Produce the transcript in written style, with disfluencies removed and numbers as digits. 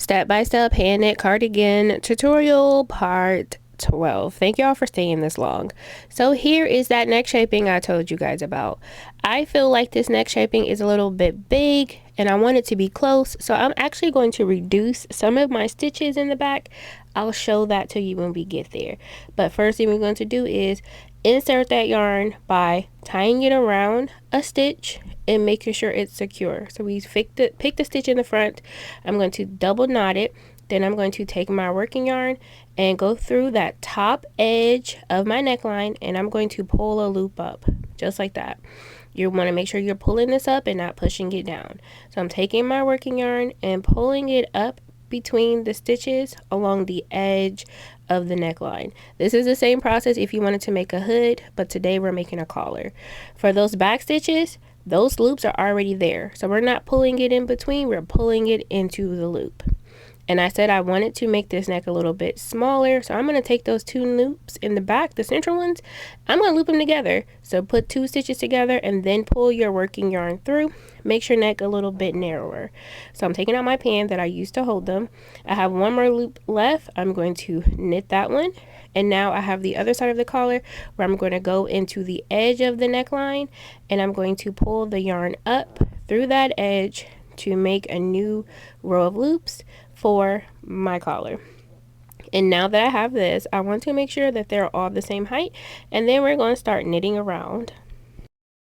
Step-by-step hand knit cardigan tutorial part 12. Thank y'all for staying this long. So here is that neck shaping I told you guys about. I feel like this neck shaping is a little bit big and I want it to be close, so I'm actually going to reduce some of my stitches in the back. I'll show that to you when we get there. But first thing we're going to do is insert that yarn by tying it around a stitch and making sure it's secure. So we pick the stitch in the front. I'm going to double knot it. Then I'm going to take my working yarn and go through that top edge of my neckline, and I'm going to pull a loop up just like that. You want to make sure you're pulling this up and not pushing it down. So I'm taking my working yarn and pulling it up between the stitches along the edge of the neckline. This is the same process if you wanted to make a hood, but today we're making a collar. For those back stitches, those loops are already there, so we're not pulling it in between, we're pulling it into the loop. And I said I wanted to make this neck a little bit smaller, so I'm going to take those two loops in the back, the central ones, I'm going to loop them together. So put two stitches together and then pull your working yarn through. Makes your neck a little bit narrower. So I'm taking out my pan that I used to hold them. I have one more loop left. I'm going to knit that one. And now I have the other side of the collar where I'm going to go into the edge of the neckline and I'm going to pull the yarn up through that edge to make a new row of loops for my collar. And now that I have this, I want to make sure that they're all the same height, and then we're going to start knitting around.